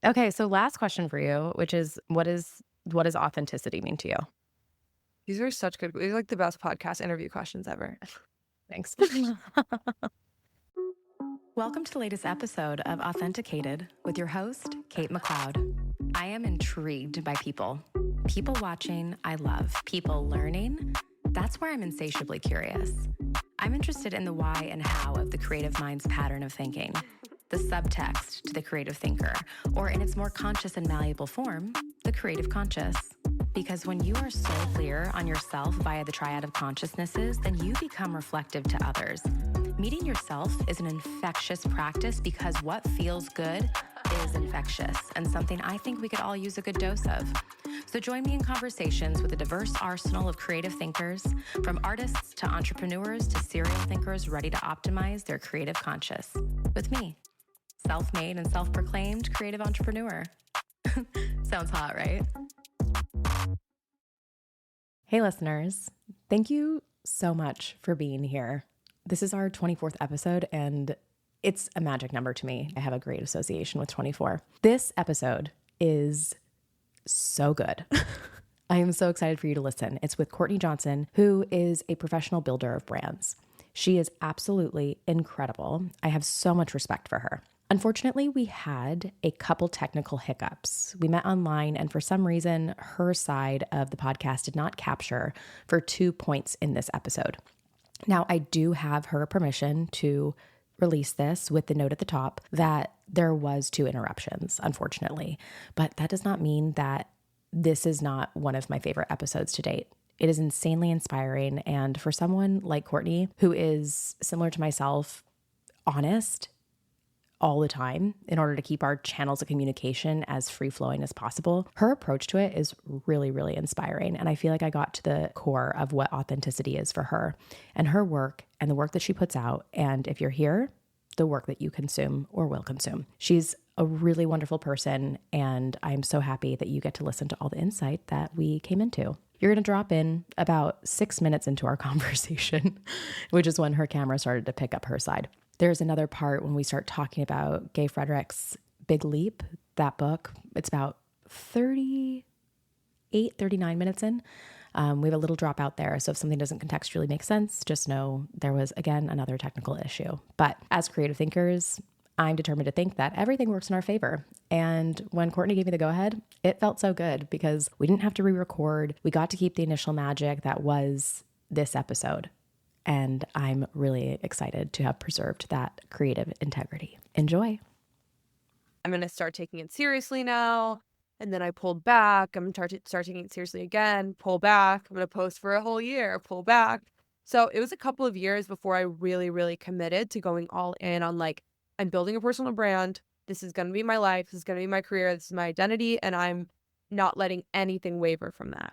Okay, so last question for you, which is what does authenticity mean to you? These are such good these are like the best podcast interview questions ever. Thanks. Welcome to the latest episode of Authenticated with your host, Kate McLeod. I am intrigued by people. People watching, I love. People learning, that's where I'm insatiably curious. I'm interested in the why and how of the creative mind's pattern of thinking, the subtext to the creative thinker, or in its more conscious and malleable form, the creative conscious. Because when you are so clear on yourself via the triad of consciousnesses, then you become reflective to others. Meeting yourself is an infectious practice because what feels good is infectious and something I think we could all use a good dose of. So join me in conversations with a diverse arsenal of creative thinkers, from artists to entrepreneurs to serial thinkers ready to optimize their creative conscious. With me, self-made and self-proclaimed creative entrepreneur. Sounds hot, right? Hey, listeners. Thank you so much for being here. This is our 24th episode, and it's a magic number to me. I have a great association with 24. This episode is so good. I am so excited for you to listen. It's with Courtney Johnson, who is a professional builder of brands. She is absolutely incredible. I have so much respect for her. Unfortunately, we had a couple technical hiccups. We met online, and for some reason, her side of the podcast did not capture for 2 points in this episode. Now, I do have her permission to release this with the note at the top that there was 2 interruptions, unfortunately. But that does not mean that this is not one of my favorite episodes to date. It is insanely inspiring. And for someone like Courtney, who is similar to myself, honest all the time in order to keep our channels of communication as free-flowing as possible, her approach to it is really, really inspiring. And I feel like I got to the core of what authenticity is for her and her work and the work that she puts out. And if you're here, the work that you consume or will consume. She's a really wonderful person, and I'm so happy that you get to listen to all the insight that we came into. You're going to drop in about 6 minutes into our conversation, which is when her camera started to pick up her side. There's another part when we start talking about Gay Frederick's Big Leap, that book. It's about 38, 39 minutes in. We have a little drop out there. So if something doesn't contextually make sense, just know there was, again, another technical issue. But as creative thinkers, I'm determined to think that everything works in our favor. And when Courtney gave me the go-ahead, it felt so good because we didn't have to re-record. We got to keep the initial magic that was this episode. And I'm really excited to have preserved that creative integrity. Enjoy. I'm going to start taking it seriously now. And then I pulled back. I'm going to start taking it seriously again, pull back. I'm going to post for a whole year, pull back. So it was a couple of years before I really, really committed to going all in on like, I'm building a personal brand. This is going to be my life. This is going to be my career. This is my identity. And I'm not letting anything waver from that.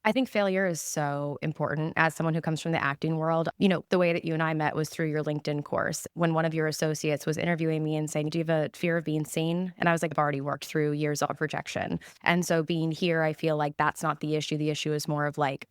I think failure is so important as someone who comes from the acting world. You know, the way that you and I met was through your LinkedIn course when one of your associates was interviewing me and saying, do you have a fear of being seen? And I was like, I've already worked through years of rejection. And so being here, I feel like that's not the issue. The issue is more of like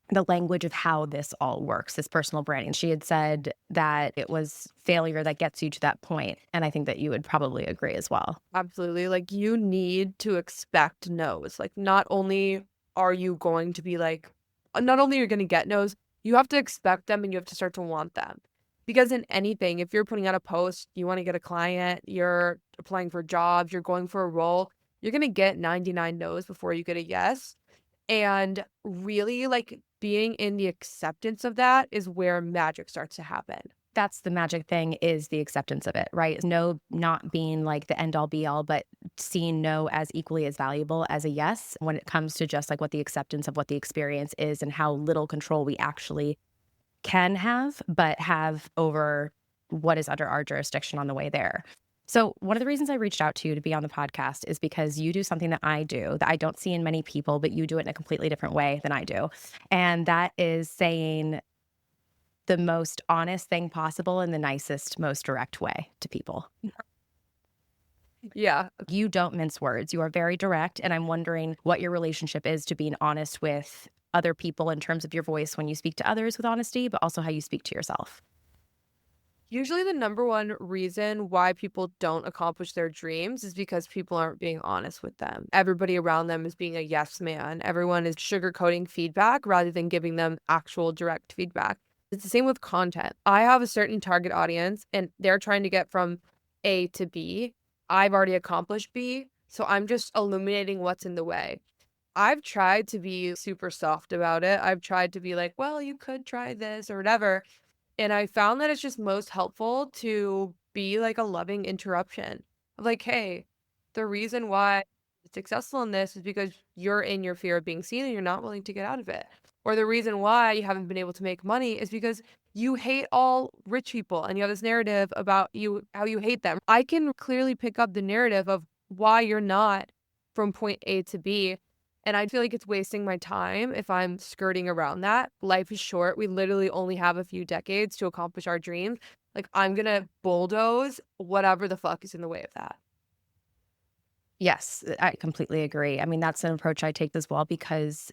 the language of how this all works, this personal branding. She had said that it was failure that gets you to that point. And I think that you would probably agree as well. Absolutely. Like you need to expect no's. Like not only are you going to be like, not only are you going to get no's, you have to expect them and you have to start to want them. Because in anything, if you're putting out a post, you want to get a client, you're applying for jobs, you're going for a role, you're going to get 99 no's before you get a yes. And really like being in the acceptance of that is where magic starts to happen. That's the magic thing, is the acceptance of it, right? No, not being like the end all be all, but seeing no as equally as valuable as a yes when it comes to just like what the acceptance of what the experience is and how little control we actually can have, but have over what is under our jurisdiction on the way there. So one of the reasons I reached out to you to be on the podcast is because you do something that I do that I don't see in many people, but you do it in a completely different way than I do. And that is saying the most honest thing possible in the nicest, most direct way to people. Yeah. You don't mince words. You are very direct. And I'm wondering what your relationship is to being honest with other people in terms of your voice when you speak to others with honesty, but also how you speak to yourself. Usually the number one reason why people don't accomplish their dreams is because people aren't being honest with them. Everybody around them is being a yes man. Everyone is sugarcoating feedback rather than giving them actual direct feedback. It's the same with content. I have a certain target audience and they're trying to get from A to B. I've already accomplished B, so I'm just illuminating what's in the way. I've tried to be super soft about it. I've tried to be like, well, you could try this or whatever. And I found that it's just most helpful to be like a loving interruption of like, hey, the reason why you're successful in this is because you're in your fear of being seen and you're not willing to get out of it. Or the reason why you haven't been able to make money is because you hate all rich people and you have this narrative about you, how you hate them. I can clearly pick up the narrative of why you're not from point A to B. And I feel like it's wasting my time if I'm skirting around that. Life is short. We literally only have a few decades to accomplish our dreams. Like, I'm going to bulldoze whatever the fuck is in the way of that. Yes, I completely agree. I mean, that's an approach I take as well, because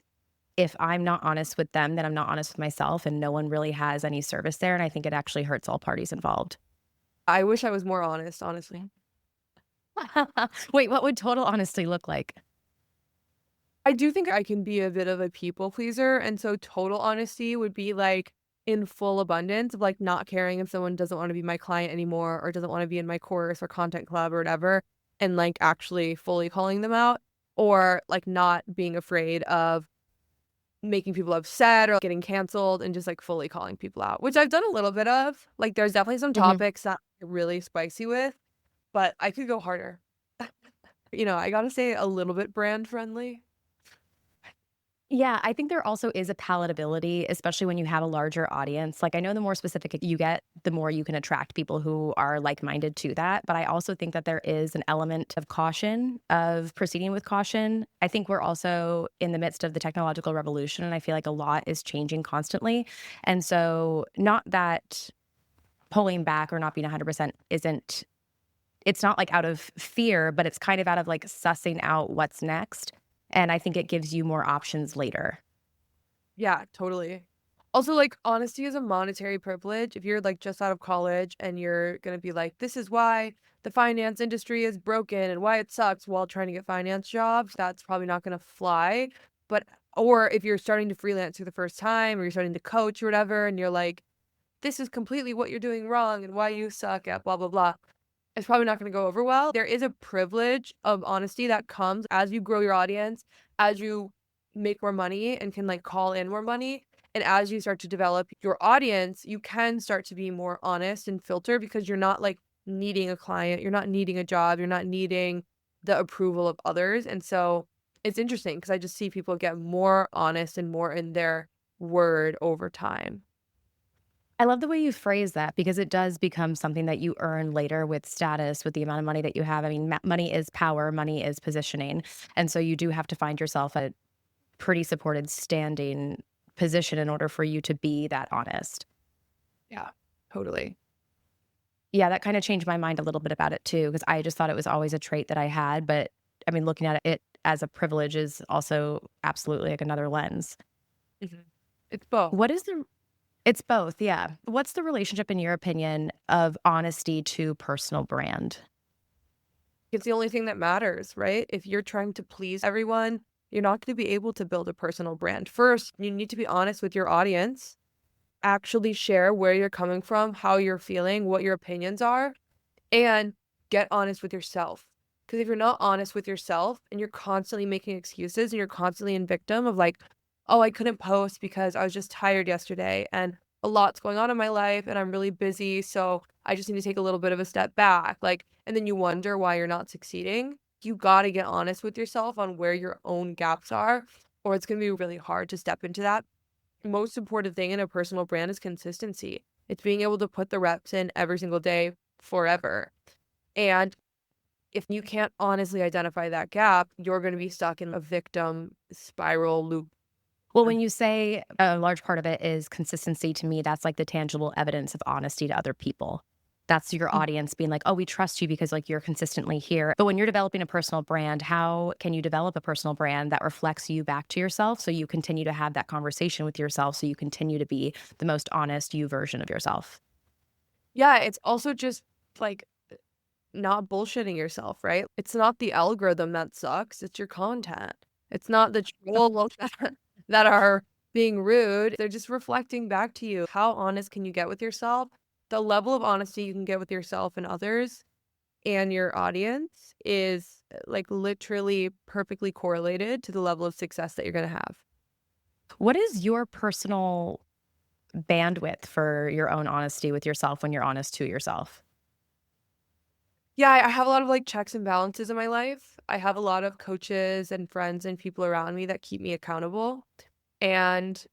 if I'm not honest with them, then I'm not honest with myself, and no one really has any service there. And I think it actually hurts all parties involved. I wish I was more honest, honestly. Wait, what would total honesty look like? I do think I can be a bit of a people pleaser. And so total honesty would be like in full abundance of like not caring if someone doesn't want to be my client anymore or doesn't want to be in my course or content club or whatever, and like actually fully calling them out, or like not being afraid of making people upset or getting canceled and just like fully calling people out, which I've done a little bit of. Like there's definitely some topics that I'm really spicy with, but I could go harder. I gotta say a little bit brand friendly. Yeah, I think there also is a palatability, especially when you have a larger audience. Like, I know the more specific you get, the more you can attract people who are like-minded to that. But I also think that there is an element of caution, of proceeding with caution. I think we're also in the midst of the technological revolution, and I feel like a lot is changing constantly. And so not that pulling back or not being 100% isn't, it's not like out of fear, but it's kind of out of like sussing out what's next. And I think it gives you more options later. Yeah, totally. Also, like, honesty is a monetary privilege. If you're like just out of college and you're gonna be like, this is why the finance industry is broken and why it sucks while trying to get finance jobs, that's probably not gonna fly. But, or if you're starting to freelance for the first time or you're starting to coach or whatever, and you're like, this is completely what you're doing wrong and why you suck at blah, blah, blah, it's probably not going to go over well. There is a privilege of honesty that comes as you grow your audience, as you make more money and can like call in more money. And as you start to develop your audience, you can start to be more honest and filter because you're not like needing a client, you're not needing a job, you're not needing the approval of others. And so it's interesting because I just see people get more honest and more in their word over time. I love the way you phrase that, because it does become something that you earn later with status, with the amount of money that you have. I mean, money is power, money is positioning. And so you do have to find yourself a pretty supported standing position in order for you to be that honest. Yeah, totally. Yeah, that kind of changed my mind a little bit about it too, because I just thought it was always a trait that I had. But I mean, looking at it as a privilege is also absolutely like another lens. Mhm. It's both. It's both, yeah. What's the relationship, in your opinion, of honesty to personal brand? It's the only thing that matters, right? If you're trying to please everyone, you're not going to be able to build a personal brand. First, you need to be honest with your audience, actually share where you're coming from, how you're feeling, what your opinions are, and get honest with yourself. Because if you're not honest with yourself and you're constantly making excuses and you're constantly in victim of like, oh, I couldn't post because I was just tired yesterday and a lot's going on in my life and I'm really busy, so I just need to take a little bit of a step back. Like, and then you wonder why you're not succeeding. You got to get honest with yourself on where your own gaps are, or it's going to be really hard to step into that. Most important thing in a personal brand is consistency. It's being able to put the reps in every single day forever. And if you can't honestly identify that gap, you're going to be stuck in a victim spiral loop. Well, when you say a large part of it is consistency, to me, that's like the tangible evidence of honesty to other people. That's your audience being like, oh, we trust you because like you're consistently here. But when you're developing a personal brand, how can you develop a personal brand that reflects you back to yourself, so you continue to have that conversation with yourself, so you continue to be the most honest you version of yourself? Yeah, it's also just like not bullshitting yourself, right? It's not the algorithm that sucks, it's your content. It's not the trolls that are being rude. They're just reflecting back to you. How honest can you get with yourself? The level of honesty you can get with yourself and others and your audience is like literally perfectly correlated to the level of success that you're going to have. What is your personal bandwidth for your own honesty with yourself when you're honest to yourself? Yeah, I have a lot of like checks and balances in my life. I have a lot of coaches and friends and people around me that keep me accountable. And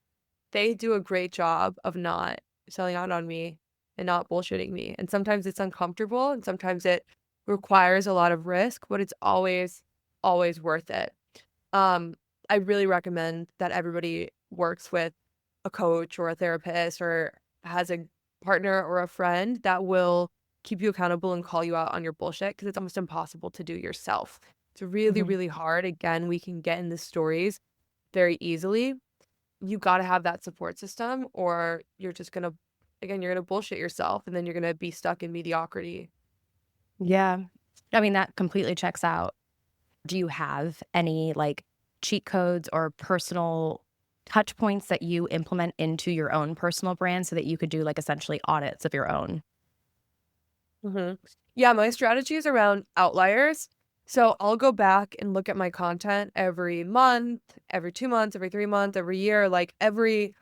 they do a great job of not selling out on me and not bullshitting me. And sometimes it's uncomfortable and sometimes it requires a lot of risk, but it's always worth it. Um, I really recommend that everybody works with a coach or a therapist or has a partner or a friend that will keep you accountable and call you out on your bullshit because it's almost impossible to do yourself. It's really, Mhm. really hard. Again, we can get in the stories very easily. You got to have that support system or you're just going to, again, you're going to bullshit yourself and then you're going to be stuck in mediocrity. Yeah. I mean, that completely checks out. Do you have any like cheat codes or personal touch points that you implement into your own personal brand so that you could do like essentially audits of your own? hmm Yeah, my strategy is around outliers. So I'll go back and look at my content every month, every 2 months, every 3 months, every year, like every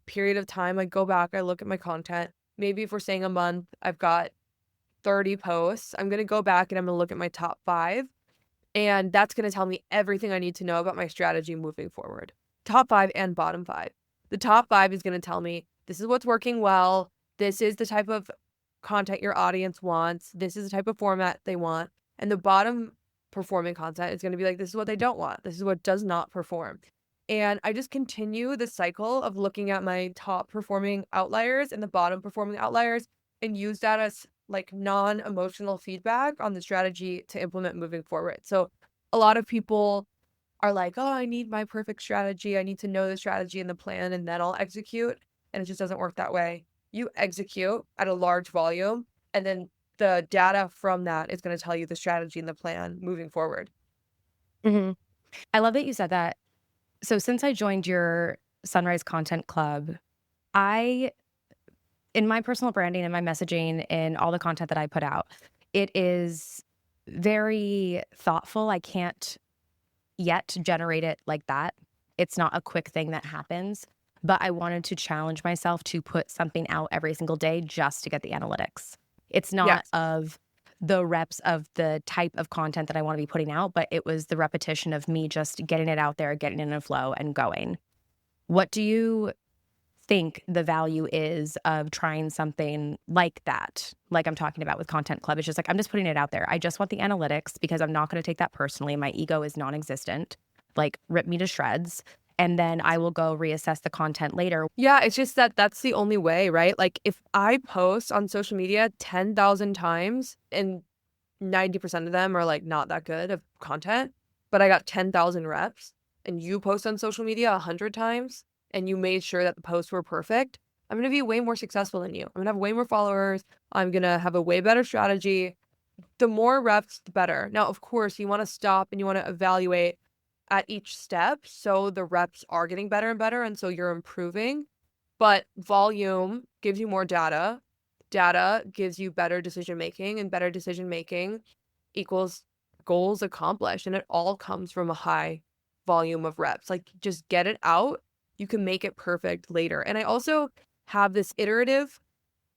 period of time. I go back, I look at my content. Maybe if we're saying a month, I've got 30 posts. I'm going to go back and I'm going to look at my top 5. And that's going to tell me everything I need to know about my strategy moving forward. Top 5 and bottom 5. The top 5 is going to tell me this is what's working well. This is the type of content your audience wants. This is the type of format they want. And the bottom performing content is going to be like, this is what they don't want. This is what does not perform. And I just continue the cycle of looking at my top performing outliers and the bottom performing outliers and use that as like non-emotional feedback on the strategy to implement moving forward. So a lot of people are like, oh, I need my perfect strategy. I need to know the strategy and the plan and then I'll execute. And it just doesn't work that way. You execute at a large volume and then the data from that is going to tell you the strategy and the plan moving forward. hmm I love that you said that. So since I joined your Sunrise Content Club, I, in my personal branding and my messaging and all the content that I put out, it is very thoughtful. I can't yet generate it like that. It's not a quick thing that happens, but I wanted to challenge myself to put something out every single day just to get the analytics. It's not Yes. of the reps of the type of content that I want to be putting out, but it was the repetition of me just getting it out there, getting in a flow and going. What do you think the value is of trying something like that? Like I'm talking about with Content Club. It's just like, I'm just putting it out there. I just want the analytics because I'm not going to take that personally. My ego is non existent. Like, rip me to shreds. And then I will go reassess the content later. Yeah, it's just that that's the only way, right? Like if I post on social media 10,000 times and 90% of them are like not that good of content, but I got 10,000 reps and you post on social media 100 times and you made sure that the posts were perfect, I'm going to be way more successful than you. I'm going to have way more followers. I'm going to have a way better strategy. The more reps, the better. Now, of course, you want to stop and you want to evaluate at each step. So the reps are getting better and better. And so you're improving. But volume gives you more data. Data gives you better decision making, and better decision making equals goals accomplished. And it all comes from a high volume of reps. Like just get it out. You can make it perfect later. And I also have this iterative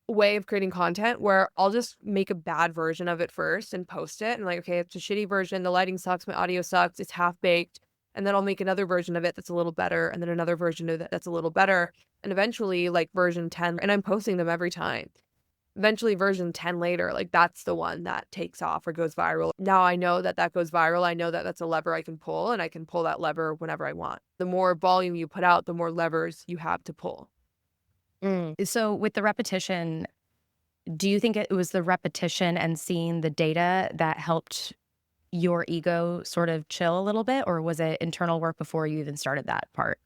way of creating content where I'll just make a bad version of it first and post it. And like, okay, it's a shitty version. The lighting sucks. My audio sucks. It's half baked. And then I'll make another version of it that's a little better. And then another version of it that's a little better. And eventually like version 10, and I'm posting them every time. Eventually version 10 later, like that's the one that takes off or goes viral. Now I know that that goes viral. I know that that's a lever I can pull and I can pull that lever whenever I want. The more volume you put out, the more levers you have to pull. So, with the repetition, do you think it was the repetition and seeing the data that helped your ego sort of chill a little bit? Or was it internal work before you even started that part?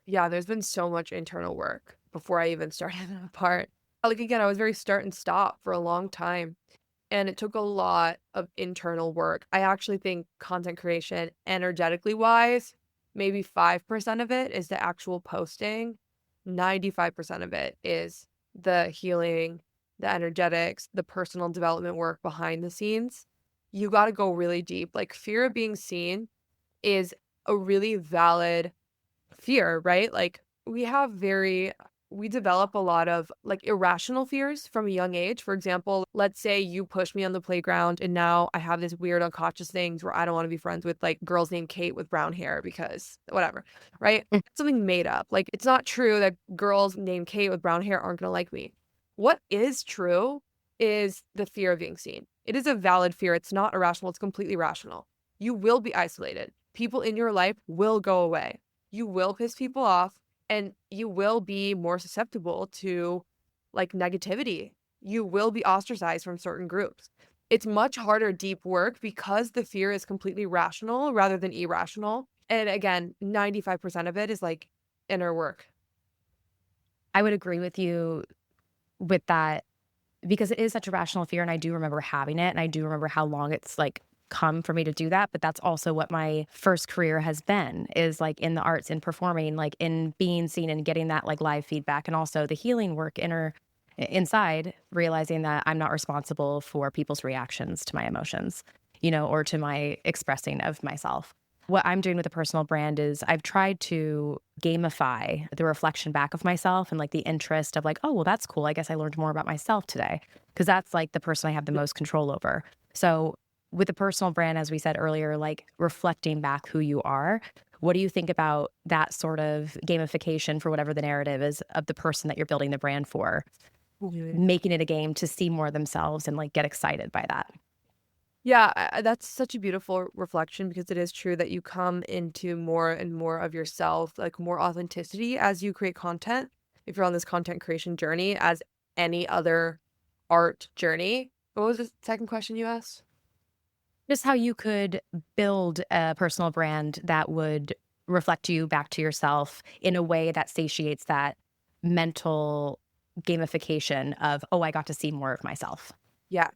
Yeah, there's been so much internal work before I even started that part. Like, again, I was very start and stop for a long time. And it took a lot of internal work. I actually think content creation, energetically wise, maybe 5% of it is the actual posting. 95% of it is the healing, the energetics, the personal development work behind the scenes. You got to go really deep. Like, fear of being seen is a really valid fear, right? Like, we develop a lot of like irrational fears from a young age. For example, let's say you push me on the playground and now I have this weird unconscious things where I don't want to be friends with like girls named Kate with brown hair because whatever, right? It's something made up. Like, it's not true that girls named Kate with brown hair aren't going to like me. What is true is the fear of being seen. It is a valid fear. It's not irrational. It's completely rational. You will be isolated. People in your life will go away. You will piss people off. And you will be more susceptible to like negativity. You will be ostracized from certain groups. It's much harder deep work because the fear is completely rational rather than irrational. And again, 95% of it is like inner work. I would agree with you with that because it is such a rational fear. And I do remember having it. And I do remember how long it's like come for me to do that. But that's also what my first career has been, is like in the arts, in performing, like in being seen and getting that like live feedback, and also the healing work inside, realizing that I'm not responsible for people's reactions to my emotions, or to my expressing of myself. What I'm doing with a personal brand is I've tried to gamify the reflection back of myself and like the interest of like, oh, well, that's cool. I guess I learned more about myself today, because that's like the person I have the most control over. So with a personal brand, as we said earlier, like reflecting back who you are, what do you think about that sort of gamification, for whatever the narrative is of the person that you're building the brand for, making it a game to see more of themselves and like get excited by that? Yeah, that's such a beautiful reflection, because it is true that you come into more and more of yourself, like more authenticity as you create content. If you're on this content creation journey, as any other art journey. What was the second question you asked? Just how you could build a personal brand that would reflect you back to yourself in a way that satiates that mental gamification of, oh, I got to see more of myself. Yeah.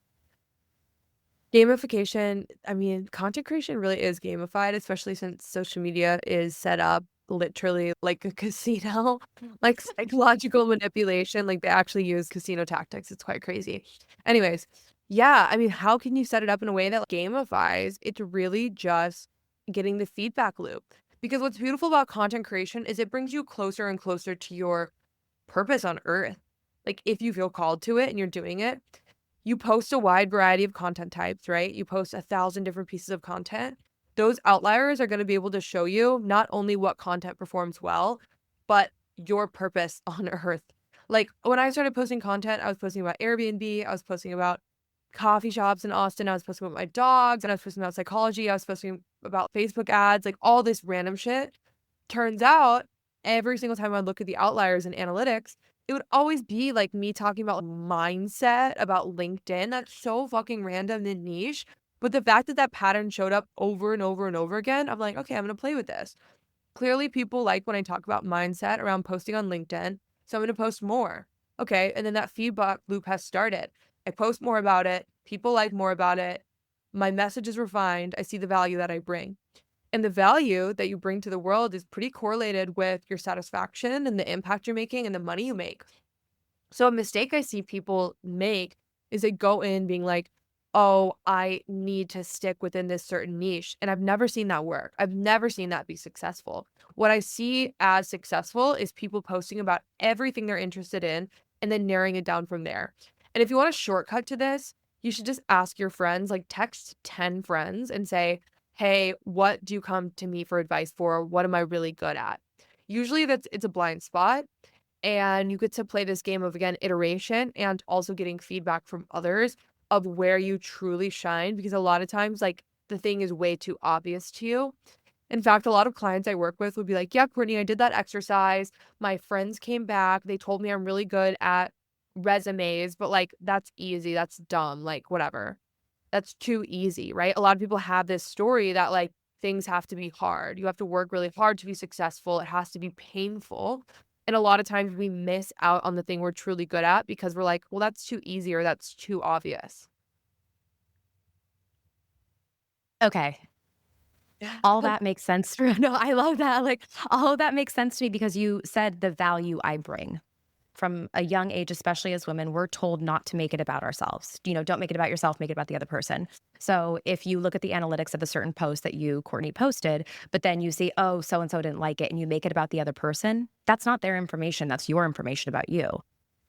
Gamification, I mean, content creation really is gamified, especially since social media is set up literally like a casino, like psychological manipulation. Like, they actually use casino tactics. It's quite crazy. Anyways, yeah, I mean, how can you set it up in a way that gamifies? It's really just getting the feedback loop. Because what's beautiful about content creation is it brings you closer and closer to your purpose on earth. Like, if you feel called to it and you're doing it, you post a wide variety of content types, right? You post 1,000 different pieces of content. Those outliers are going to be able to show you not only what content performs well, but your purpose on earth. Like, when I started posting content, I was posting about Airbnb, I was posting about coffee shops in Austin, I was posting about my dogs, and I was posting about psychology, I was posting about Facebook ads, like all this random shit. Turns out, every single time I look at the outliers and analytics, it would always be like me talking about mindset, about LinkedIn. That's so fucking random and niche. But the fact that that pattern showed up over and over and over again, I'm like, okay, I'm going to play with this. Clearly, people like when I talk about mindset around posting on LinkedIn, so I'm going to post more. Okay, and then that feedback loop has started. I post more about it. People like more about it. My message is refined. I see the value that I bring. And the value that you bring to the world is pretty correlated with your satisfaction and the impact you're making and the money you make. So a mistake I see people make is they go in being like, oh, I need to stick within this certain niche. And I've never seen that work. I've never seen that be successful. What I see as successful is people posting about everything they're interested in and then narrowing it down from there. And if you want a shortcut to this, you should just ask your friends, like text 10 friends and say, hey, what do you come to me for advice for? What am I really good at? Usually it's a blind spot, and you get to play this game of, again, iteration and also getting feedback from others of where you truly shine, because a lot of times like the thing is way too obvious to you. In fact, a lot of clients I work with would be like, yeah, Courtney, I did that exercise. My friends came back. They told me I'm really good at resumes, but like, that's easy. That's dumb. Like, whatever. That's too easy, right? A lot of people have this story that like things have to be hard. You have to work really hard to be successful. It has to be painful. And a lot of times we miss out on the thing we're truly good at because we're like, well, that's too easy or that's too obvious. Okay. All that makes sense. No, I love that. Like, all of that makes sense to me because you said the value I bring. From a young age, especially as women, we're told not to make it about ourselves. Don't make it about yourself, make it about the other person. So if you look at the analytics of a certain post that you, Courtney, posted, but then you see, oh, so-and-so didn't like it, and you make it about the other person, that's not their information. That's your information about you.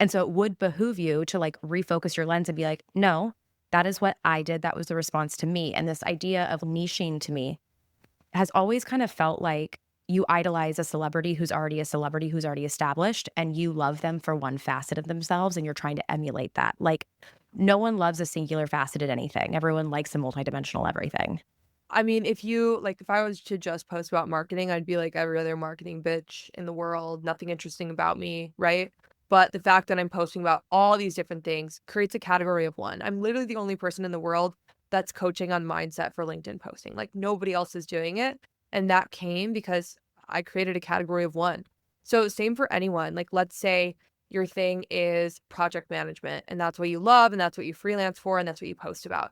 And so it would behoove you to like refocus your lens and be like, no, that is what I did. That was the response to me. And this idea of niching to me has always kind of felt like you idolize a celebrity who's already established, and you love them for one facet of themselves, and you're trying to emulate that. Like, no one loves a singular faceted anything. Everyone likes a multidimensional everything. I mean, if I was to just post about marketing, I'd be like every other marketing bitch in the world, nothing interesting about me, right? But the fact that I'm posting about all these different things creates a category of one. I'm literally the only person in the world that's coaching on mindset for LinkedIn posting. Like nobody else is doing it. And that came because I created a category of one. So same for anyone. Like let's say your thing is project management and that's what you love and that's what you freelance for and that's what you post about.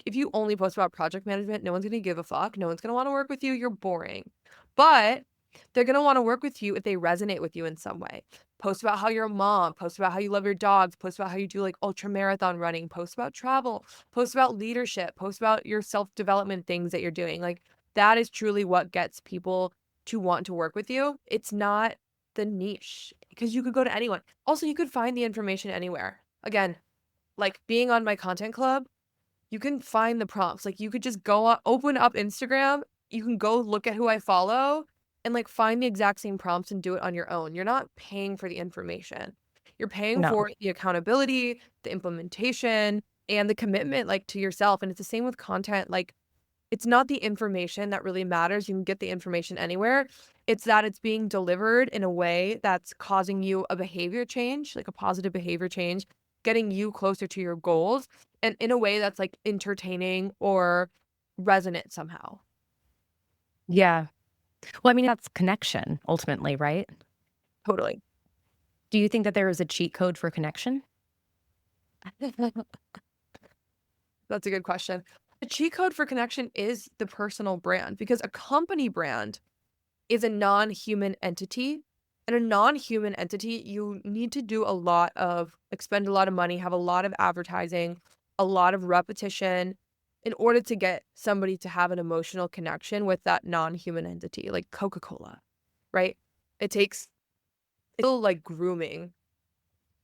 If you only post about project management, no one's going to give a fuck. No one's going to want to work with you. You're boring. But they're going to want to work with you if they resonate with you in some way. Post about how you're a mom, post about how you love your dogs, post about how you do like ultra marathon running, post about travel, post about leadership, post about your self-development things that you're doing. Like that is truly what gets people to want to work with you. It's not the niche because you could go to anyone. Also, you could find the information anywhere. Again, like being on my content club, you can find the prompts. Like you could just open up Instagram. You can go look at who I follow and like find the exact same prompts and do it on your own. You're not paying for the information. You're paying No. for the accountability, the implementation, and the commitment like to yourself. And it's the same with content. Like it's not the information that really matters. You can get the information anywhere. It's that it's being delivered in a way that's causing you a behavior change, like a positive behavior change, getting you closer to your goals, and in a way that's like entertaining or resonant somehow. Yeah. Well, I mean, that's connection ultimately, right? Totally. Do you think that there is a cheat code for connection? That's a good question. The cheat code for connection is the personal brand because a company brand is a non-human entity. And a non-human entity, you need to do expend a lot of money, have a lot of advertising, a lot of repetition in order to get somebody to have an emotional connection with that non-human entity, like Coca-Cola, right? It's still like grooming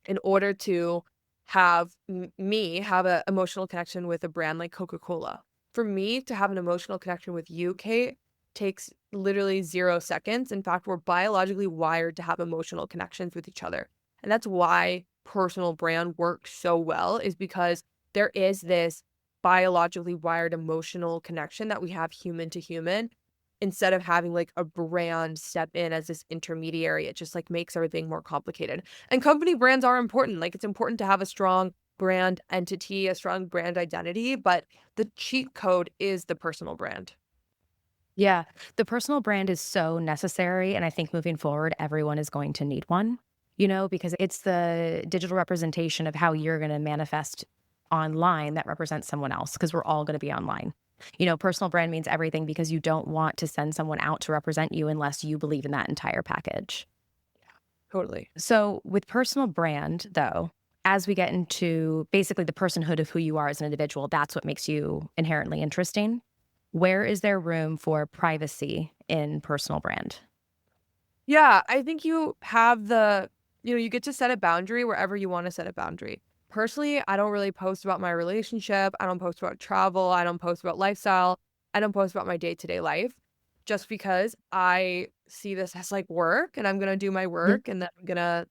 in order to have me have an emotional connection with a brand like Coca-Cola. For me to have an emotional connection with you, Kate, takes literally 0 seconds. In fact, we're biologically wired to have emotional connections with each other. And that's why personal brand works so well, is because there is this biologically wired emotional connection that we have human to human. Instead of having like a brand step in as this intermediary, it just like makes everything more complicated. And company brands are important. Like it's important to have a strong brand entity, a strong brand identity, but the cheat code is the personal brand. Yeah. The personal brand is so necessary. And I think moving forward, everyone is going to need one, because it's the digital representation of how you're going to manifest online that represents someone else, because we're all going to be online. Personal brand means everything because you don't want to send someone out to represent you unless you believe in that entire package. Totally. So with personal brand, though, as we get into basically the personhood of who you are as an individual, that's what makes you inherently interesting. Where is there room for privacy in personal brand? Yeah, I think you have you get to set a boundary wherever you want to set a boundary. Personally, I don't really post about my relationship. I don't post about travel. I don't post about lifestyle. I don't post about my day-to-day life just because I see this as like work and I'm going to do my work and then I'm going to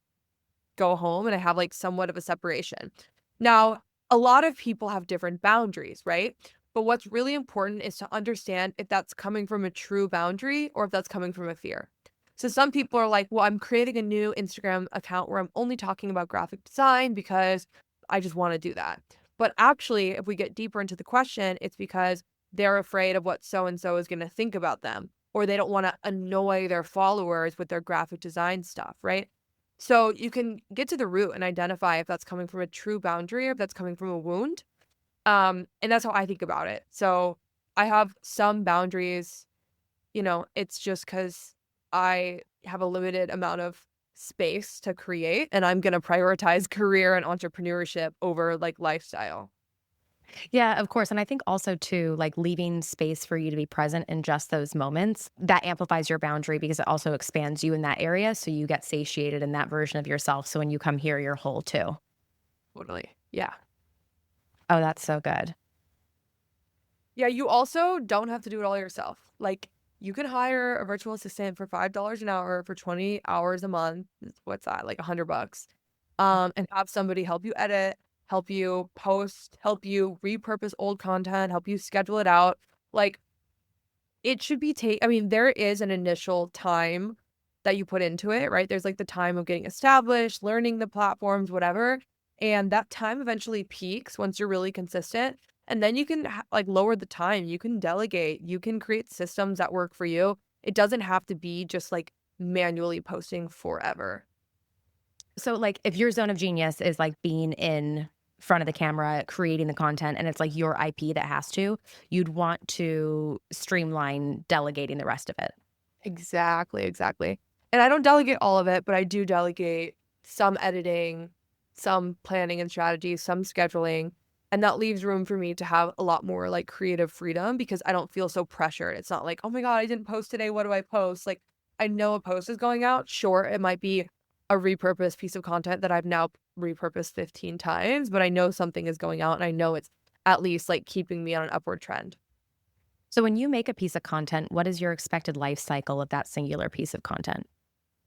go home and I have like somewhat of a separation. Now, a lot of people have different boundaries, right? But what's really important is to understand if that's coming from a true boundary or if that's coming from a fear. So some people are like, well, I'm creating a new Instagram account where I'm only talking about graphic design because I just want to do that. But actually, if we get deeper into the question, it's because they're afraid of what so-and-so is going to think about them. or they don't want to annoy their followers with their graphic design stuff, right? So you can get to the root and identify if that's coming from a true boundary or if that's coming from a wound. And that's how I think about it. So I have some boundaries, it's just because I have a limited amount of space to create, and I'm going to prioritize career and entrepreneurship over like lifestyle. Yeah, of course. And I think also too, like leaving space for you to be present in just those moments, that amplifies your boundary because it also expands you in that area. So you get satiated in that version of yourself. So when you come here, you're whole too. Totally. Yeah. Oh, that's so good. Yeah, you also don't have to do it all yourself. Like, you can hire a virtual assistant for $5 an hour for 20 hours a month. What's that? Like $100. And have somebody help you edit, help you post, help you repurpose old content, help you schedule it out. Like, it should be I mean, there is an initial time that you put into it, right? There's like the time of getting established, learning the platforms, whatever. And that time eventually peaks once you're really consistent. And then you can like lower the time. You can delegate. You can create systems that work for you. It doesn't have to be just like manually posting forever. So like if your zone of genius is like being in front of the camera, creating the content, and it's like your IP that has to, you'd want to streamline delegating the rest of it. Exactly, exactly. And I don't delegate all of it, but I do delegate some editing, some planning and strategy, some scheduling. And that leaves room for me to have a lot more like creative freedom because I don't feel so pressured. It's not like, oh my God, I didn't post today. What do I post? Like, I know a post is going out. Sure, it might be a repurposed piece of content that I've now repurposed 15 times, but I know something is going out and I know it's at least like keeping me on an upward trend. So when you make a piece of content, what is your expected life cycle of that singular piece of content?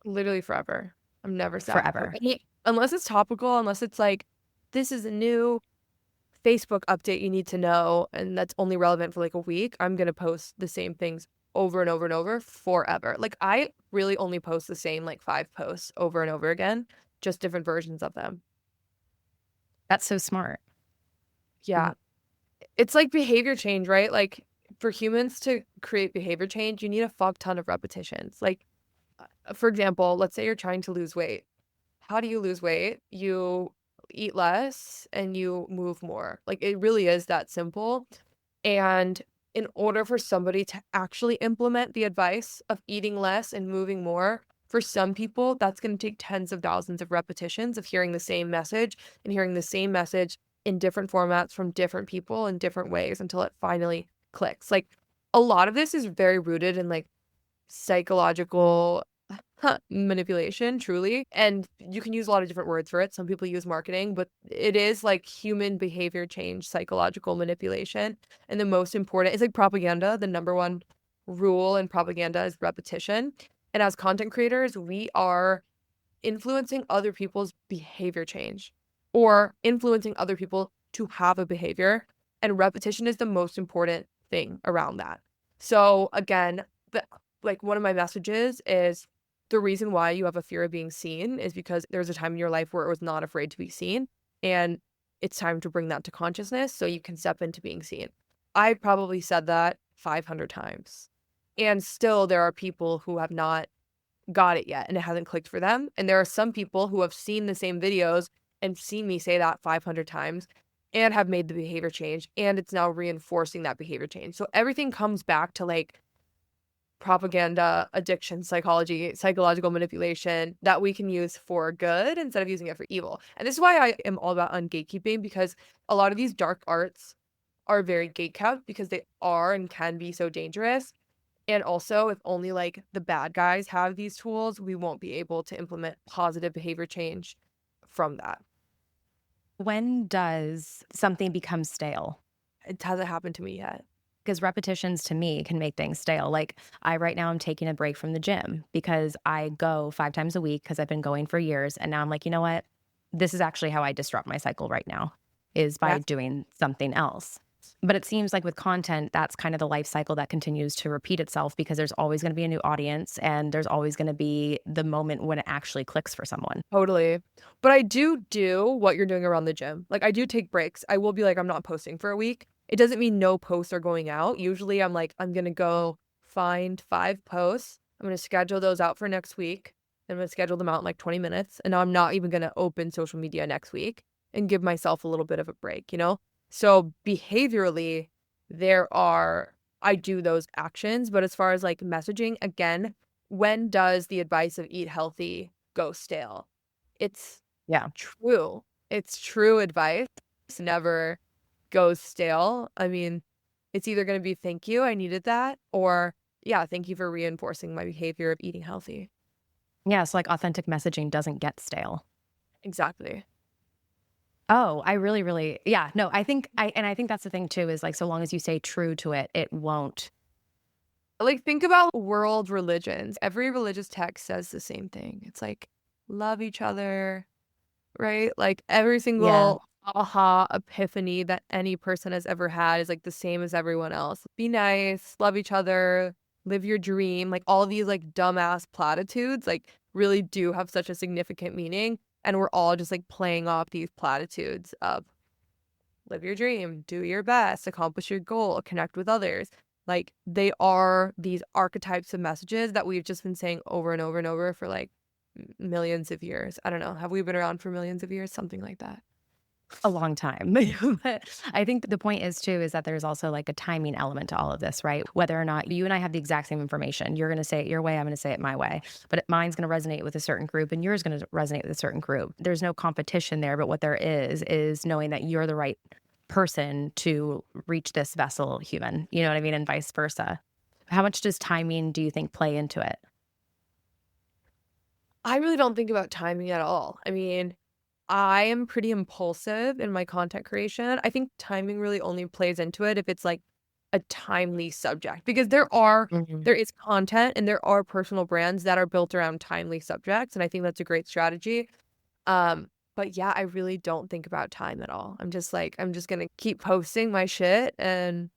Literally forever. I'm never sad. Forever. Unless it's topical, unless it's like, this is a new Facebook update you need to know, and that's only relevant for like a week, I'm going to post the same things over and over and over forever. Like, I really only post the same like 5 posts over and over again, just different versions of them. That's so smart. Yeah. It's like behavior change, right? Like, for humans to create behavior change, you need a fuck ton of repetitions. Like, for example, let's say you're trying to lose weight. How do you lose weight? You eat less and you move more. Like, it really is that simple. And in order for somebody to actually implement the advice of eating less and moving more, for some people, that's going to take tens of thousands of repetitions of hearing the same message and hearing the same message in different formats from different people in different ways until it finally clicks. Like, a lot of this is very rooted in like psychological manipulation, truly. And you can use a lot of different words for it. Some people use marketing, but it is like human behavior change, psychological manipulation. And the most important is like propaganda. The number one rule in propaganda is repetition. And as content creators, we are influencing other people's behavior change or influencing other people to have a behavior. And repetition is the most important thing around that. So again, like one of my messages is the reason why you have a fear of being seen is because there was a time in your life where it was not afraid to be seen. And it's time to bring that to consciousness so you can step into being seen. I probably said that 500 times. And still there are people who have not got it yet and it hasn't clicked for them. And there are some people who have seen the same videos and seen me say that 500 times and have made the behavior change. And it's now reinforcing that behavior change. So everything comes back to like propaganda, addiction, psychology, psychological manipulation that we can use for good instead of using it for evil. And this is why I am all about ungatekeeping, because a lot of these dark arts are very gatekept because they are and can be so dangerous. And also, if only like the bad guys have these tools, we won't be able to implement positive behavior change from that. When does something become stale? It hasn't happened to me yet. Because repetitions to me can make things stale. Like I right now I'm taking a break from the gym because I go 5 times a week because I've been going for years. And now I'm like, you know what? This is actually how I disrupt my cycle right now is by doing something else. But it seems like with content, that's kind of the life cycle that continues to repeat itself because there's always going to be a new audience and there's always going to be the moment when it actually clicks for someone. Totally. But I do what you're doing around the gym. Like I do take breaks. I will be like, I'm not posting for a week. It doesn't mean no posts are going out. Usually I'm like, I'm going to go find 5 posts. I'm going to schedule those out for next week. I'm going to schedule them out in like 20 minutes. And now I'm not even going to open social media next week and give myself a little bit of a break, you know? So behaviorally, I do those actions. But as far as like messaging, again, when does the advice of eat healthy go stale? It's true. It's true advice. It never goes stale. I mean, it's either going to be thank you, I needed that, or yeah, thank you for reinforcing my behavior of eating healthy. Yeah, so like authentic messaging doesn't get stale. Exactly. Oh, I really, really, yeah, no, I think that's the thing too, is like, so long as you stay true to it, it won't. Like, think about world religions. Every religious text says the same thing. It's like, love each other, right? Like every single aha epiphany that any person has ever had is like the same as everyone else. Be nice, love each other, live your dream. Like all these like dumbass platitudes like really do have such a significant meaning. And we're all just like playing off these platitudes of live your dream, do your best, accomplish your goal, connect with others. Like they are these archetypes of messages that we've just been saying over and over and over for like millions of years. I don't know. Have we been around for millions of years? Something like that. A long time. But I think the point is too, is that there's also like a timing element to all of this, right? Whether or not you and I have the exact same information, you're going to say it your way, I'm going to say it my way, but mine's going to resonate with a certain group and yours going to resonate with a certain group. There's no competition there, but what there is knowing that you're the right person to reach this vessel human, you know what I mean? And vice versa. How much does timing, do you think, play into it? I really don't think about timing at all. I mean, I am pretty impulsive in my content creation. I think timing really only plays into it if it's like a timely subject, because there is content and there are personal brands that are built around timely subjects, and I think that's a great strategy. But yeah, I really don't think about time at all. I'm just gonna keep posting my shit, and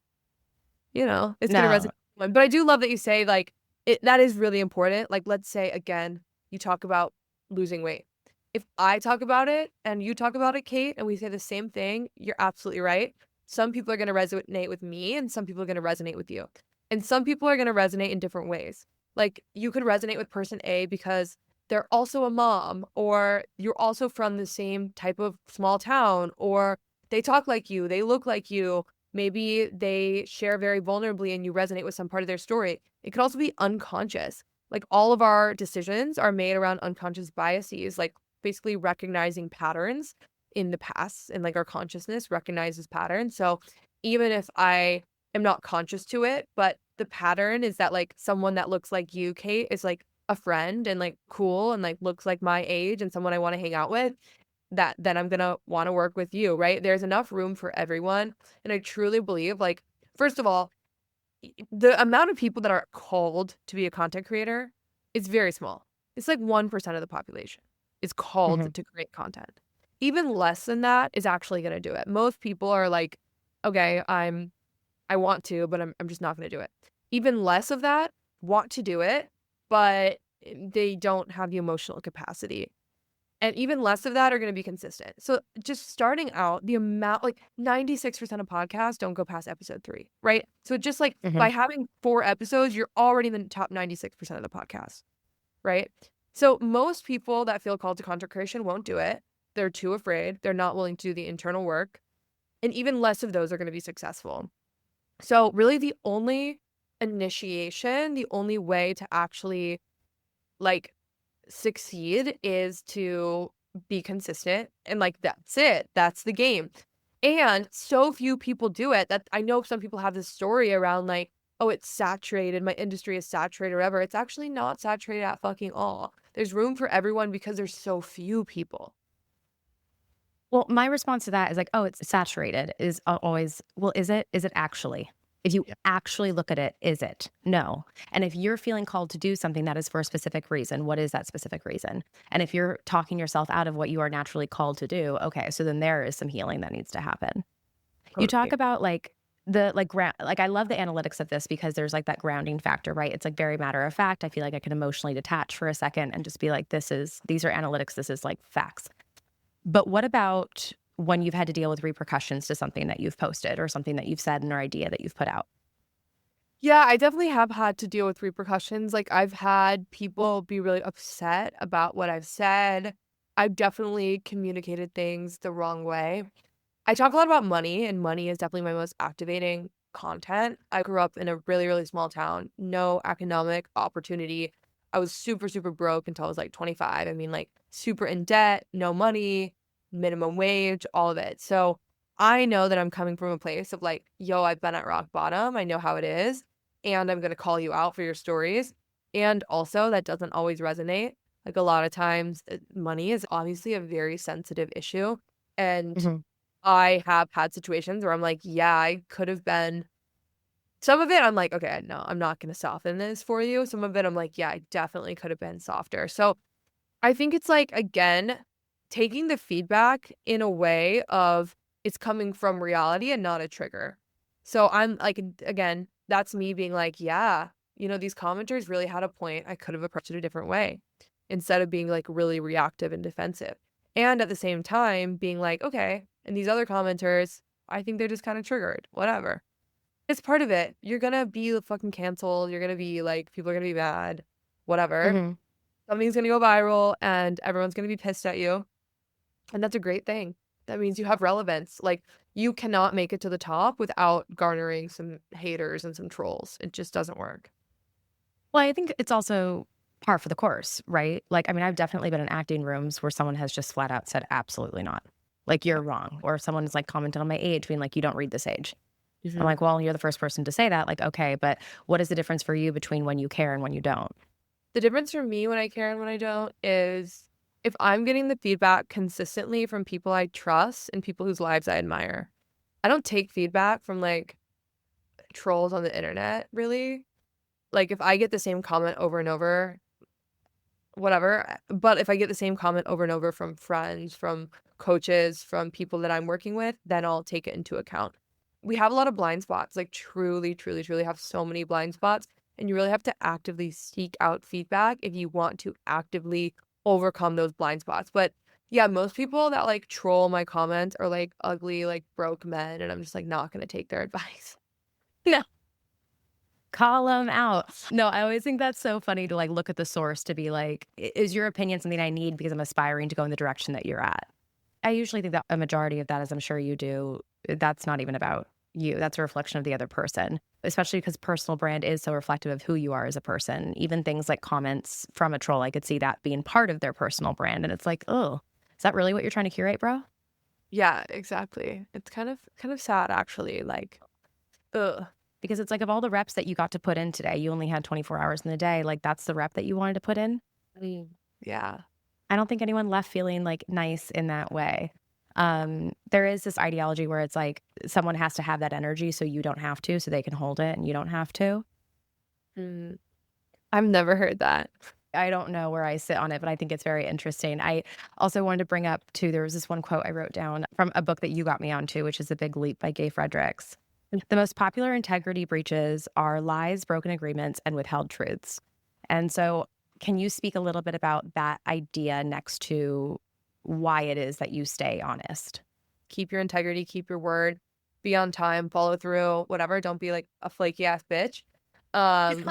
it's gonna resonate. But I do love that you say like that is really important. Like, let's say again, you talk about losing weight. If I talk about it and you talk about it, Kate, and we say the same thing, you're absolutely right. Some people are going to resonate with me and some people are going to resonate with you. And some people are going to resonate in different ways. Like you could resonate with person A because they're also a mom, or you're also from the same type of small town, or they talk like you, they look like you. Maybe they share very vulnerably and you resonate with some part of their story. It could also be unconscious. Like all of our decisions are made around unconscious biases, like basically recognizing patterns in the past, and like our consciousness recognizes patterns. So even if I am not conscious to it, but the pattern is that like someone that looks like you, Kate, is like a friend and like cool and like looks like my age and someone I want to hang out with, that then I'm gonna want to work with you, right? There's enough room for everyone. And I truly believe, like, first of all, the amount of people that are called to be a content creator is very small. It's like 1% of the population is called to create content. Even less than that is actually going to do it. Most people are like, okay, I want to, but I'm just not going to do it. Even less of that want to do it, but they don't have the emotional capacity. And even less of that are going to be consistent. So just starting out, the amount, like 96% of podcasts don't go past episode 3, right? So just like by having 4 episodes, you're already in the top 96% of the podcast, right? So most people that feel called to content creation won't do it. They're too afraid. They're not willing to do the internal work. And even less of those are going to be successful. So really the only initiation, the only way to actually like succeed is to be consistent, and like that's it. That's the game. And so few people do it that I know some people have this story around like, oh, it's saturated, my industry is saturated or whatever. It's actually not saturated at fucking all. There's room for everyone because there's so few people. Well, my response to that is like, oh, it's saturated is always, well, is it? Is it actually? If you actually look at it, is it? No. And if you're feeling called to do something that is for a specific reason, what is that specific reason? And if you're talking yourself out of what you are naturally called to do, okay, so then there is some healing that needs to happen. You talk about like the like ground, like I love the analytics of this because there's like that grounding factor, right? It's like very matter of fact. I feel like I can emotionally detach for a second and just be like, these are analytics. This is like facts. But what about when you've had to deal with repercussions to something that you've posted or something that you've said in or idea that you've put out? Yeah, I definitely have had to deal with repercussions. Like, I've had people be really upset about what I've said. I've definitely communicated things the wrong way. I talk a lot about money, and money is definitely my most activating content. I grew up in a really, really small town, no economic opportunity. I was super, super broke until I was like 25. I mean, like, super in debt, no money, minimum wage, all of it. So I know that I'm coming from a place of like, yo, I've been at rock bottom. I know how it is. And I'm going to call you out for your stories. And also, that doesn't always resonate. Like, a lot of times, money is obviously a very sensitive issue. And Mhm. I have had situations where I'm like, yeah, I could have been. Some of it, I'm like, okay, no, I'm not going to soften this for you. Some of it, I'm like, yeah, I definitely could have been softer. So I think it's like, again, taking the feedback in a way of it's coming from reality and not a trigger. So I'm like, again, that's me being like, yeah, these commenters really had a point. I could have approached it a different way instead of being like really reactive and defensive. And at the same time, being like, okay, and these other commenters, I think they're just kind of triggered, whatever. It's part of it. You're gonna be fucking canceled. You're gonna be like, people are gonna be mad, whatever. Mhm. Something's gonna go viral and everyone's gonna be pissed at you. And that's a great thing. That means you have relevance. Like, you cannot make it to the top without garnering some haters and some trolls. It just doesn't work. Well, I think it's also par for the course, right? Like, I mean, I've definitely been in acting rooms where someone has just flat out said, absolutely not. Like, Yeah. you're wrong. Or someone's like commented on my age, being like, you don't read this age. I'm Mhm. like, well, you're the first person to say that. Like, okay, but what is the difference for you between when you care and when you don't? The difference for me when I care and when I don't is if I'm getting the feedback consistently from people I trust and people whose lives I admire. I don't take feedback from like trolls on the internet, really. Like, if I get the same comment over and over, whatever. But if I get the same comment over and over from friends, from coaches, from people that I'm working with, then I'll take it into account. We have a lot of blind spots, like truly, truly, truly have so many blind spots. And you really have to actively seek out feedback if you want to actively overcome those blind spots. But yeah, most people that like troll my comments are like ugly, like broke men. And I'm just like not going to take their advice. No. Call them out. No, I always think that's so funny to like look at the source to be like, is your opinion something I need because I'm aspiring to go in the direction that you're at? I usually think that a majority of that, as I'm sure you do, that's not even about you. That's a reflection of the other person, especially because personal brand is so reflective of who you are as a person. Even things like comments from a troll, I could see that being part of their personal brand. And it's like, oh, is that really what you're trying to curate, bro? Yeah, exactly. It's kind of sad actually. Like, ugh. Because it's like of all the reps that you got to put in today, you only had 24 hours in the day. Like that's the rep that you wanted to put in. Yeah. I don't think anyone left feeling like nice in that way. There is this ideology where it's like someone has to have that energy so you don't have to, so they can hold it and you don't have to. Mm. I've never heard that. I don't know where I sit on it, but I think it's very interesting. I also wanted to bring up too, there was this one quote I wrote down from a book that you got me onto, which is The Big Leap by Gay Fredericks. The most popular integrity breaches are lies, broken agreements, and withheld truths. And so, can you speak a little bit about that idea next to why it is that you stay honest? Keep your integrity, keep your word, be on time, follow through, whatever. Don't be like a flaky ass bitch. Um,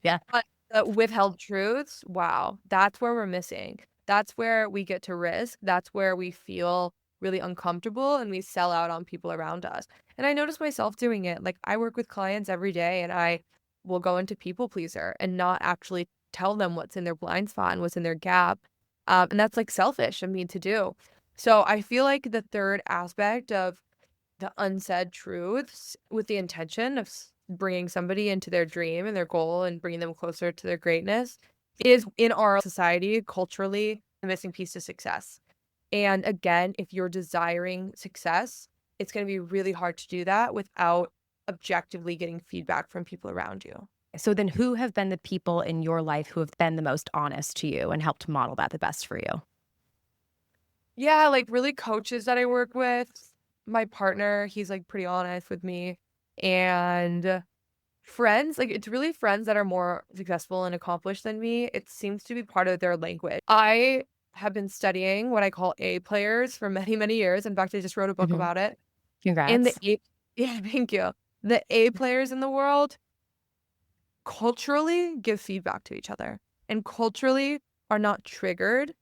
Yeah. but withheld truths, wow, that's where we're missing. That's where we get to risk. That's where we feel really uncomfortable and we sell out on people around us. And I notice myself doing it. Like, I work with clients every day and I will go into people pleaser and not actually tell them what's in their blind spot and what's in their gap. And that's like selfish of me to do. So I feel like the third aspect of the unsaid truths with the intention of bringing somebody into their dream and their goal and bringing them closer to their greatness is in our society, culturally, the missing piece to success. And again, if you're desiring success, it's going to be really hard to do that without objectively getting feedback from people around you. So then who have been the people in your life who have been the most honest to you and helped model that the best for you? Yeah, like really coaches that I work with, my partner, he's like pretty honest with me. And friends, like it's really friends that are more successful and accomplished than me. It seems to be part of their language. I have been studying what I call A players for many, many years. In fact, I just wrote a book Mhm. about it. In the Congrats. A, yeah, thank you. The A players in the world culturally give feedback to each other and culturally are not triggered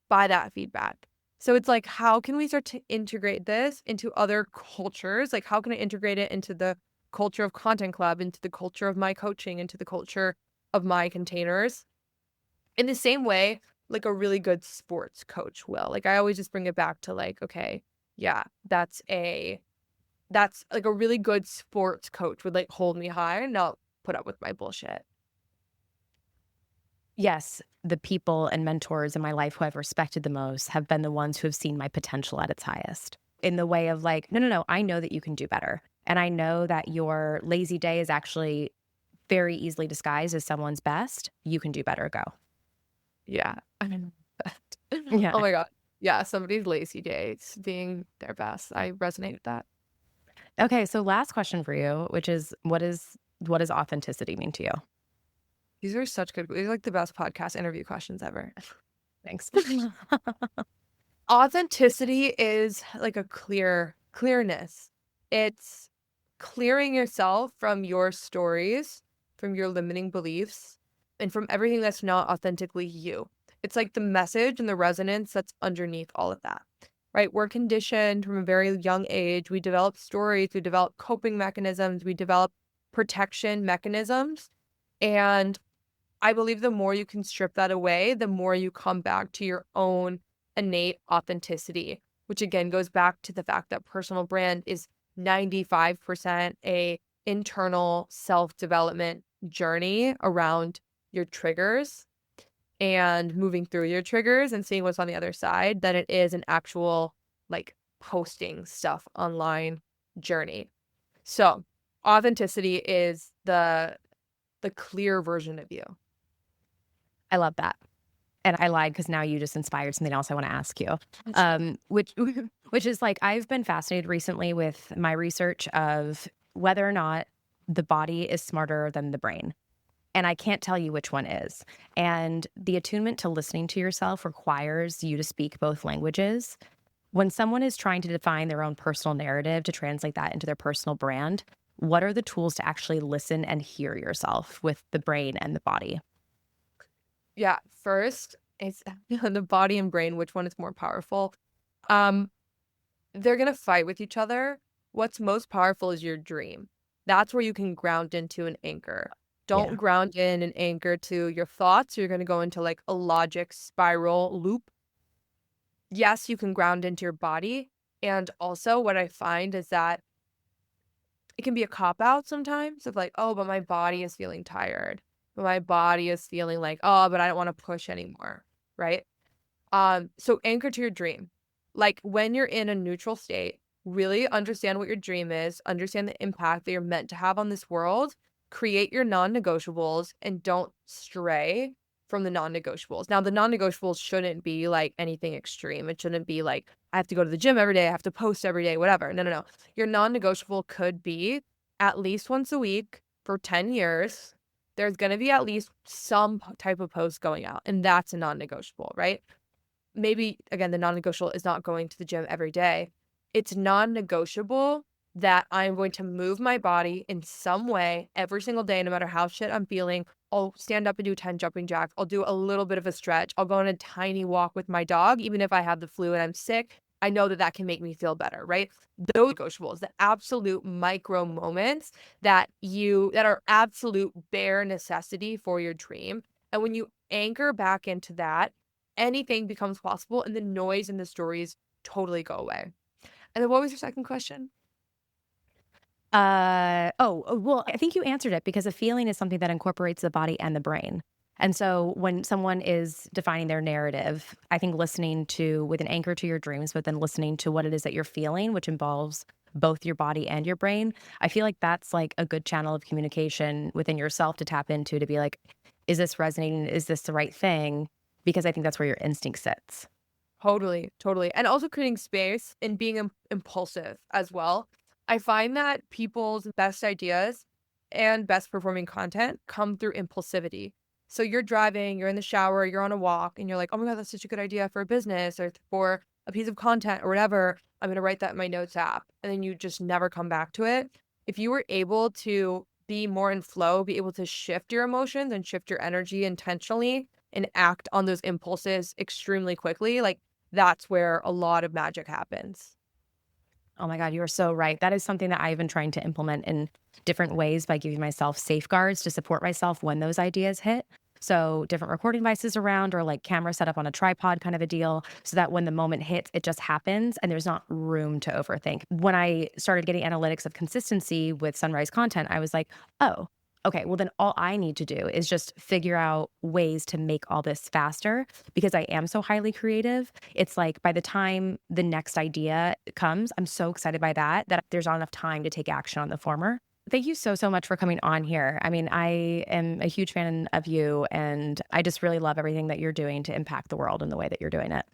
by that feedback. So it's like, how can we start to integrate this into other cultures? Like, how can I integrate it into the culture of Content Club, into the culture of my coaching, into the culture of my containers? In the same way, like a really good sports coach will. Like, I always just bring it back to like, okay, yeah, that's like a really good sports coach would like hold me high and not put up with my bullshit. Yes, the people and mentors in my life who I've respected the most have been the ones who have seen my potential at its highest, in the way of like, no, I know that you can do better. And I know that your lazy day is actually very easily disguised as someone's best. You can do better. Go. Yeah. I mean, Yeah. oh my God. Yeah. Somebody's lazy days being their best. I resonate with that. Okay. So last question for you, which is what does authenticity mean to you? These are like the best podcast interview questions ever. Thanks. Authenticity is like a clearness. It's clearing yourself from your stories, from your limiting beliefs, and from everything that's not authentically you. It's like the message and the resonance that's underneath all of that, right? We're conditioned from a very young age. We develop stories, we develop coping mechanisms, we develop protection mechanisms. And I believe the more you can strip that away, the more you come back to your own innate authenticity, which again goes back to the fact that personal brand is 95% a internal self-development journey around your triggers and moving through your triggers and seeing what's on the other side than it is an actual like posting stuff online journey. So authenticity is the clear version of you. I love that. And I lied because now you just inspired something else I want to ask you, which is like I've been fascinated recently with my research of whether or not the body is smarter than the brain. And I can't tell you which one is. And the attunement to listening to yourself requires you to speak both languages. When someone is trying to define their own personal narrative to translate that into their personal brand, what are the tools to actually listen and hear yourself with the brain and the body? Yeah, first, it's the body and brain, which one is more powerful? Um, they're gonna fight with each other. What's most powerful is your dream. That's where you can ground into an anchor. Don't Yeah. ground in an anchor to your thoughts. You're gonna go into like a logic spiral loop. Yes, you can ground into your body. And also what I find is that it can be a cop out sometimes of like, oh, but my body is feeling tired. But my body is feeling like, oh, but I don't want to push anymore. Right. So anchor to your dream. Like when you're in a neutral state, really understand what your dream is, understand the impact that you're meant to have on this world, create your non-negotiables and don't stray from the non-negotiables. Now, the non-negotiables shouldn't be like anything extreme. It shouldn't be like, I have to go to the gym every day, I have to post every day, whatever. No. Your non-negotiable could be at least once a week for 10 years. There's going to be at least some type of post going out, and that's a non-negotiable, right? Maybe, again, the non-negotiable is not going to the gym every day. It's non-negotiable that I'm going to move my body in some way every single day, no matter how shit I'm feeling. I'll stand up and do 10 jumping jacks. I'll do a little bit of a stretch. I'll go on a tiny walk with my dog, even if I have the flu and I'm sick. I know that that can make me feel better, right? Those negotiables, the absolute micro moments that are absolute bare necessity for your dream. And when you anchor back into that, anything becomes possible and the noise and the stories totally go away. And then what was your second question? Well, I think you answered it because a feeling is something that incorporates the body and the brain. And so when someone is defining their narrative, I think listening to with an anchor to your dreams, but then listening to what it is that you're feeling, which involves both your body and your brain, I feel like that's like a good channel of communication within yourself to tap into to be like, is this resonating? Is this the right thing? Because I think that's where your instinct sits. Totally. And also creating space and being impulsive as well. I find that people's best ideas and best performing content come through impulsivity. So you're driving, you're in the shower, you're on a walk, and you're like, oh my God, that's such a good idea for a business or for a piece of content or whatever. I'm going to write that in my notes app. And then you just never come back to it. if you were able to be more in flow, be able to shift your emotions and shift your energy intentionally and act on those impulses extremely quickly, like that's where a lot of magic happens. Oh my God, you are so right. That is something that I've been trying to implement in different ways by giving myself safeguards to support myself when those ideas hit. So different recording devices around or like camera set up on a tripod kind of a deal so that when the moment hits, it just happens and there's not room to overthink. When I started getting analytics of consistency with Sunrise content, I was like, oh, okay, well then all I need to do is just figure out ways to make all this faster because I am so highly creative. It's like by the time the next idea comes, I'm so excited by that there's not enough time to take action on the former. Thank you so much for coming on here. I mean, I am a huge fan of you and I just really love everything that you're doing to impact the world in the way that you're doing it.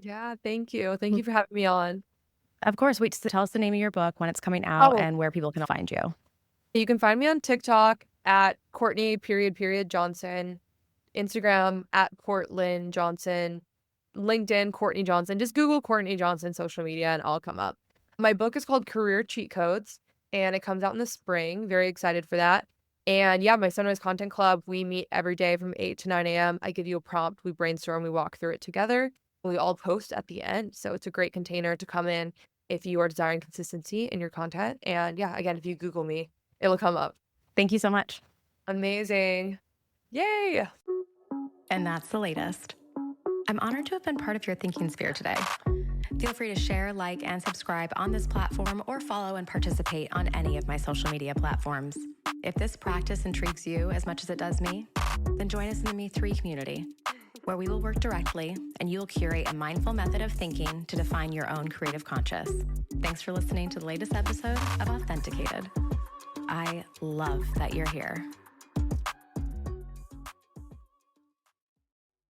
Yeah, thank you. Thank you for having me on. Of course, wait, just tell us the name of your book, when it's coming out, Oh, and where people can find you. you can find me on TikTok at Courtney Johnson, Instagram at Courtland Johnson, LinkedIn Courtney Johnson. Just Google Courtney Johnson social media and I'll come up. My book is called Career Cheat Codes and it comes out in the spring. Very excited for that. And yeah, my Sunrise Content Club, we meet every day from 8 to 9 a.m. I give you a prompt, we brainstorm, we walk through it together. We all post at the end. So it's a great container to come in if you are desiring consistency in your content. And yeah, again, if you Google me, it'll come up. Thank you so much. Amazing. Yay. And that's the latest. I'm honored to have been part of your thinking sphere today. Feel free to share, like, and subscribe on this platform or follow and participate on any of my social media platforms. If this practice intrigues you as much as it does me, then join us in the Me3 community, where we will work directly and you will curate a mindful method of thinking to define your own creative conscious. Thanks for listening to the latest episode of Authenticated. I love that you're here.